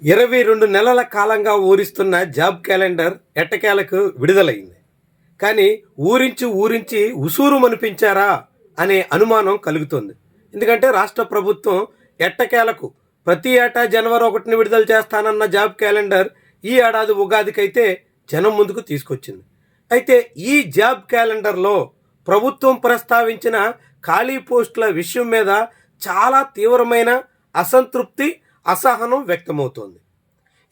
22 నెలల కాలంగా ఊరిస్తున్న job calendar ఎట్టకేలకు విడుదలైంది. కానీ ఊరించి ఉసూరు మనిపించారా అనే అనుమానం కలుగుతుంది. ఎందుకంటే రాష్ట్ర ప్రభుత్వం ఎట్టకేలకు ప్రతి ఏటా జనవరి 1ని విడుదల చేస్తానన్న జాబ్ క్యాలెండర్ ఈ ఏడాది ఉగాదికైతే జనం ముందుకు తీసుకొచ్చింది. అయితే ఈ జాబ్ క్యాలెండర్లో ప్రభుత్వం ప్రస్తావించిన ఖాళీ పోస్టుల విషయం మీద చాలా తీవ్రమైన అసంతృప్తి, అసహనం వ్యక్తమవుతోంది.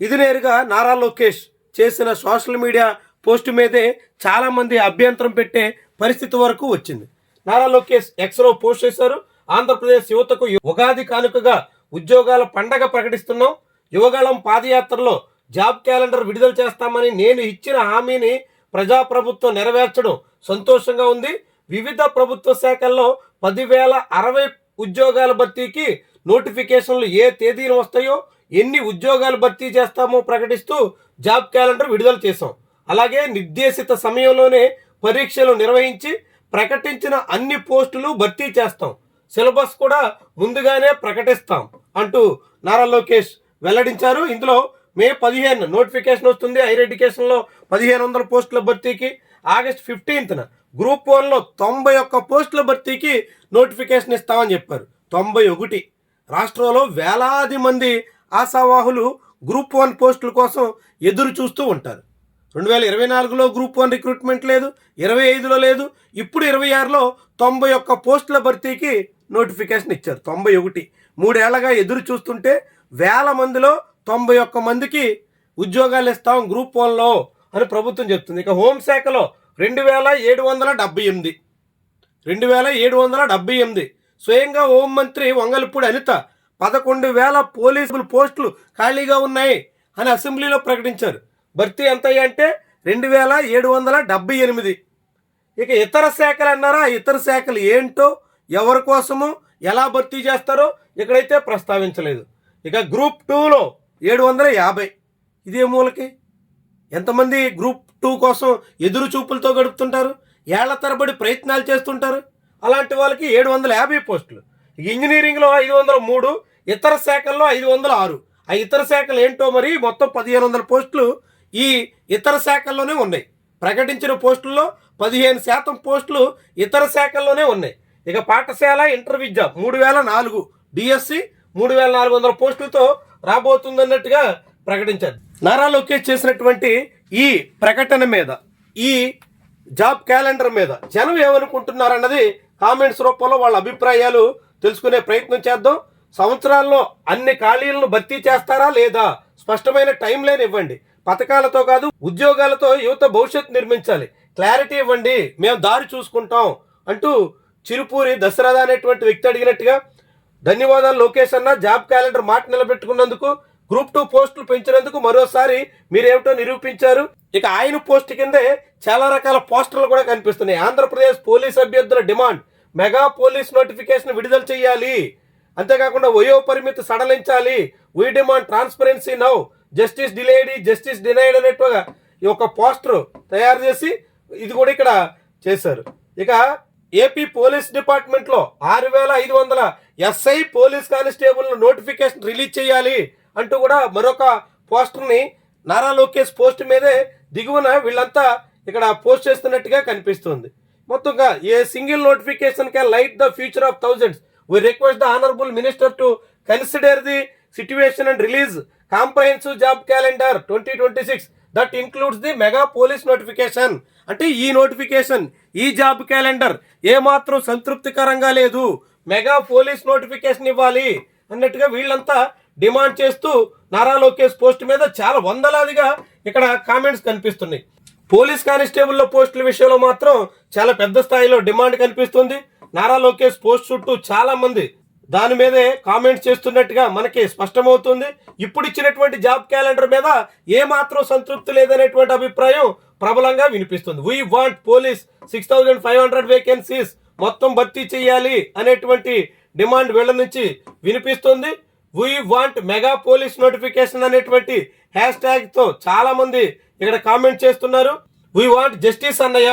ఇది నేరుగా నారా లోకేష్ చేసిన సోషల్ మీడియా పోస్టు మీదే చాలామంది అభ్యంతరం పెట్టే పరిస్థితి వరకు వచ్చింది. నారా లోకేష్ ఎక్స్లో పోస్ట్ చేశారు. ఆంధ్రప్రదేశ్ యువతకు ఉగాది కానుకగా ఉద్యోగాల పండగ ప్రకటిస్తున్నాం. యువగళం పాదయాత్రలో జాబ్ క్యాలెండర్ విడుదల చేస్తామని నేను ఇచ్చిన హామీని ప్రజాప్రభుత్వం నెరవేర్చడం సంతోషంగా ఉంది. వివిధ ప్రభుత్వ శాఖల్లో 10,060 ఉద్యోగాల భర్తీకి నోటిఫికేషన్లు ఏ తేదీన వస్తాయో, ఎన్ని ఉద్యోగాలు భర్తీ చేస్తామో ప్రకటిస్తూ జాబ్ క్యాలెండర్ విడుదల చేశాం. అలాగే నిర్దేశిత సమయంలోనే పరీక్షలు నిర్వహించి ప్రకటించిన అన్ని పోస్టులు భర్తీ చేస్తాం. సిలబస్ కూడా ముందుగానే ప్రకటిస్తాం అంటూ నారా లోకేష్ వెల్లడించారు. ఇందులో మే 15 నోటిఫికేషన్ వస్తుంది. హైయర్ ఎడ్యుకేషన్లో 1,500 పోస్టుల భర్తీకి, ఆగస్ట్ 15న గ్రూప్ 1లో 91 పోస్టుల భర్తీకి నోటిఫికేషన్ ఇస్తామని చెప్పారు. 91 రాష్ట్రంలో వేలాది మంది ఆశావాహులు గ్రూప్ 1 పోస్టుల కోసం ఎదురు చూస్తూ ఉంటారు. 2024లో గ్రూప్ 1 రిక్రూట్మెంట్ లేదు, 25లో లేదు, ఇప్పుడు 26లో 91 పోస్టుల భర్తీకి నోటిఫికేషన్ ఇచ్చారు. 91 3 ఏళ్లగా ఎదురు చూస్తుంటే వేల మందిలో 91 మందికి ఉద్యోగాలు ఇస్తాం గ్రూప్ 1లో అని ప్రభుత్వం చెప్తుంది. ఇక హోంశాఖలో 2,778 స్వయంగా హోంమంత్రి వంగలపూడి అనిత 11,000 పోలీసుల పోస్టులు ఖాళీగా ఉన్నాయి అని అసెంబ్లీలో ప్రకటించారు. భర్తీ ఎంత అంటే 2,778. ఇక ఇతర శాఖలు అన్నారా, ఇతర శాఖలు ఏంటో, ఎవరి కోసమో, ఎలా భర్తీ చేస్తారో ఇక్కడైతే ప్రస్తావించలేదు. ఇక గ్రూప్ 2లో 750. ఇదే మూలకి ఎంతమంది గ్రూప్ 2 కోసం ఎదురు చూపులతో గడుపుతుంటారు, ఏళ్ల తరబడి ప్రయత్నాలు చేస్తుంటారు. అలాంటి వాళ్ళకి 750 పోస్టులు. ఇంజనీరింగ్లో 503, ఇతర శాఖల్లో 506. ఆ ఇతర శాఖలు ఏంటో మరి మొత్తం 1,500 పోస్టులు ఈ ఇతర శాఖల్లోనే ఉన్నాయి. ప్రకటించిన పోస్టుల్లో 15% పోస్టులు ఇతర శాఖల్లోనే ఉన్నాయి. ఇక పాఠశాల ఇంటర్ విద్య 3,004, డిఎస్సి 3,400 పోస్టులతో రాబోతుందన్నట్టుగా ప్రకటించారు. నారా లోకేష్ చేసినటువంటి ఈ ప్రకటన మీద, ఈ జాబ్ క్యాలెండర్ మీద జనం ఏమనుకుంటున్నారన్నది కామెంట్స్ రూపంలో వాళ్ళ అభిప్రాయాలు తెలుసుకునే ప్రయత్నం చేద్దాం. సంవత్సరాల్లో అన్ని ఖాళీలను భర్తీ చేస్తారా లేదా, స్పష్టమైన టైం లైన్ ఇవ్వండి. పథకాలతో కాదు, ఉద్యోగాలతో యువత భవిష్యత్తు నిర్మించాలి. క్లారిటీ ఇవ్వండి, మేము దారి చూసుకుంటాం అంటూ చిరుపూరి దశరథ అనేటువంటి వ్యక్తి అడిగినట్టుగా. ధన్యవాదాలు లోకేష్ అన్న, జాబ్ క్యాలెండర్ మాట నిలబెట్టుకున్నందుకు, గ్రూప్ 2 పోస్టులు పెంచినందుకు మరోసారి మీరేమిటో నిరూపించారు. ఇక ఆయన పోస్ట్ కిందే చాలా రకాల పోస్టర్లు కూడా కనిపిస్తున్నాయి. ఆంధ్రప్రదేశ్ పోలీస్ అభ్యర్థుల డిమాండ్, మెగా పోలీస్ నోటిఫికేషన్ విడుదల చేయాలి, అంతేకాకుండా వయో పరిమితి సడలించాలి, we demand transparency now, justice delayed, justice denied అనేట్టుగా ఈ ఒక పోస్టర్ తయారు చేసి ఇది కూడా ఇక్కడ చేశారు. ఇక ఏపీ పోలీస్ డిపార్ట్మెంట్లో 6,500 SI police constable notification release చేయాలి అంటూ కూడా మరొక పోస్టర్ని నారా లోకేష్ పోస్ట్ మీదే దిగువన వీళ్ళంతా ఇక్కడ పోస్ట్ చేస్తున్నట్టుగా కనిపిస్తుంది. మొత్తంగా a single notification can light the future of thousands. We request the honorable minister to consider the situation and release comprehensive job calendar 2026 that includes the mega police notification. అంటే ఈ notification, ఈ job calendar ఏమాత్రం సంతృప్తికరంగా లేదు, mega police notification ఇవ్వాలి అన్నట్టుగా వీళ్ళంతా demand చేస్తూ నారా లోకేష్ పోస్ట్ మీద చాలా వందలాదిగా ఇక్కడ కామెంట్స్ కనిపిస్తున్నాయి. పోలీస్ కానిస్టేబుల్లో పోస్టుల విషయంలో మాత్రం చాలా పెద్ద స్థాయిలో డిమాండ్ కనిపిస్తుంది. నారా లోకేష్ పోస్ట్ చుట్టూ చాలా మంది దాని మీదే కామెంట్స్ చేస్తున్నట్టుగా మనకి స్పష్టమవుతుంది. ఇప్పుడు ఇచ్చినటువంటి జాబ్ క్యాలెండర్ మీద ఏమాత్రం సంతృప్తి లేదనేటువంటి అభిప్రాయం ప్రబలంగా వినిపిస్తుంది. వీ వాంట్ పోలీస్ 6,500 వేకెన్సీస్ మొత్తం భర్తీ చేయాలి అనేటువంటి డిమాండ్ వీళ్ళ నుంచి వినిపిస్తుంది. We want mega police notification అనేటువంటి హ్యాష్ ట్యాగ్తో చాలా మంది ఇక్కడ కామెంట్ చేస్తున్నారు. వీ వాంట్ జస్టిస్ అన్నయ్య,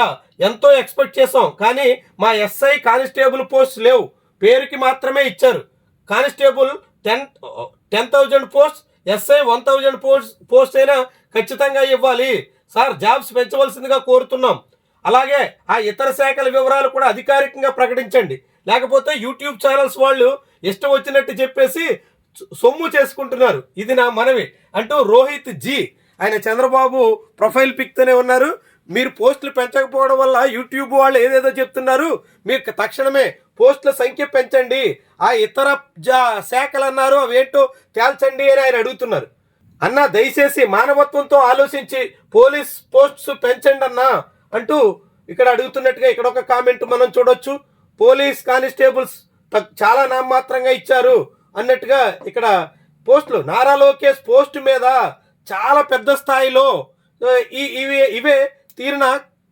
ఎంతో ఎక్స్పెక్ట్ చేసాం, కానీ మా ఎస్ఐ కానిస్టేబుల్ పోస్ట్ లేవు, పేరుకి మాత్రమే ఇచ్చారు. కానిస్టేబుల్ 10,000 పోస్ట్, ఎస్ఐ 1000 పోస్ట్ అయినా ఖచ్చితంగా ఇవ్వాలి సార్, జాబ్స్ పెంచవలసిందిగా కోరుతున్నాం. అలాగే ఆ ఇతర శాఖల వివరాలు కూడా అధికారికంగా ప్రకటించండి, లేకపోతే యూట్యూబ్ ఛానల్స్ వాళ్ళు ఇష్టం వచ్చినట్టు చెప్పేసి సొమ్ము చేసుకుంటున్నారు, ఇది నా మనవి అంటూ రోహిత్ జీ ఆయన చంద్రబాబు ప్రొఫైల్ పిక్తోనే ఉన్నారు. మీరు పోస్టులు పెంచకపోవడం వల్ల యూట్యూబ్ వాళ్ళు ఏదేదో చెప్తున్నారు, మీరు తక్షణమే పోస్టుల సంఖ్య పెంచండి, ఆ ఇతర శాఖలు అన్నారు అవేంటో తేల్చండి అని ఆయన అడుగుతున్నారు. అన్న దయచేసి మానవత్వంతో ఆలోచించి పోలీస్ పోస్ట్స్ పెంచండి అన్నా అంటూ ఇక్కడ అడుగుతున్నట్టుగా ఇక్కడ ఒక కామెంట్ మనం చూడొచ్చు. పోలీస్ కానిస్టేబుల్స్ చాలా నామమాత్రంగా ఇచ్చారు అన్నట్టుగా ఇక్కడ పోస్టులు. నారా లోకేష్ పోస్ట్ మీద చాలా పెద్ద స్థాయిలో ఇవే తీరిన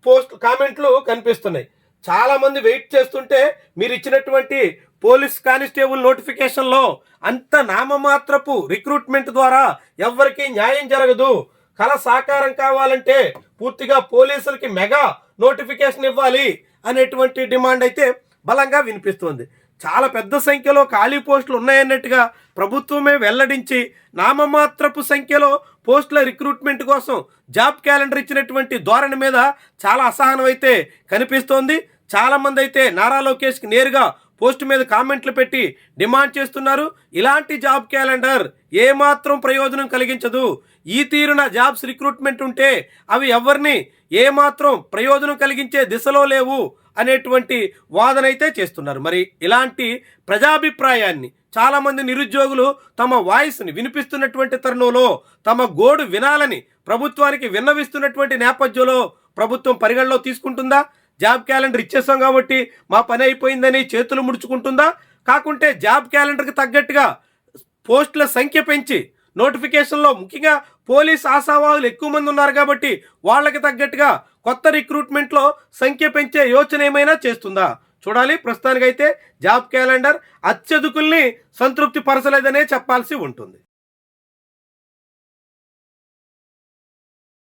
పోస్ట్ కామెంట్లు కనిపిస్తున్నాయి. చాలా మంది వెయిట్ చేస్తుంటే మీరు ఇచ్చినటువంటి పోలీస్ కానిస్టేబుల్ నోటిఫికేషన్లో అంత నామమాత్రపు రిక్రూట్మెంట్ ద్వారా ఎవ్వరికీ న్యాయం జరగదు. కళ సాకారం కావాలంటే పూర్తిగా పోలీసులకి మెగా నోటిఫికేషన్ ఇవ్వాలి అనేటువంటి డిమాండ్ అయితే బలంగా వినిపిస్తుంది. చాలా పెద్ద సంఖ్యలో ఖాళీ పోస్టులు ఉన్నాయన్నట్టుగా ప్రభుత్వమే వెల్లడించి నామమాత్రపు సంఖ్యలో పోస్టుల రిక్రూట్మెంట్ కోసం జాబ్ క్యాలెండర్ ఇచ్చినటువంటి ధోరణి మీద చాలా అసహనం అయితే కనిపిస్తోంది. చాలామంది అయితే నారా లోకేష్కి నేరుగా పోస్ట్ మీద కామెంట్లు పెట్టి డిమాండ్ చేస్తున్నారు. ఇలాంటి జాబ్ క్యాలెండర్ ఏమాత్రం ప్రయోజనం కలిగించదు. ఈ తీరున జాబ్స్ రిక్రూట్మెంట్ ఉంటే అవి ఎవరిని ఏమాత్రం ప్రయోజనం కలిగించే దిశలో లేవు అనేటువంటి వాదన అయితే చేస్తున్నారు. మరి ఇలాంటి ప్రజాభిప్రాయాన్ని చాలామంది నిరుద్యోగులు తమ వాయిస్ని వినిపిస్తున్నటువంటి తరుణంలో తమ గోడు వినాలని ప్రభుత్వానికి విన్నవిస్తున్నటువంటి నేపథ్యంలో ప్రభుత్వం పరిగణలో తీసుకుంటుందా? జాబ్ క్యాలెండర్ ఇచ్చేసాం కాబట్టి మా పని అయిపోయిందని చేతులు ముడుచుకుంటుందా? కాకుంటే జాబ్ క్యాలెండర్కి తగ్గట్టుగా పోస్టుల సంఖ్య పెంచి నోటిఫికేషన్లో ముఖ్యంగా పోలీస్ ఆశావాహులు ఎక్కువ మంది ఉన్నారు కాబట్టి వాళ్ళకి తగ్గట్టుగా కొత్త రిక్రూట్మెంట్లో సంఖ్య పెంచే యోచన ఏమైనా చేస్తుందా చూడాలి. ప్రస్తుతానికైతే జాబ్ క్యాలెండర్ అత్యధికుల్ని సంతృప్తి పరచలేదనే చెప్పాల్సి ఉంటుంది.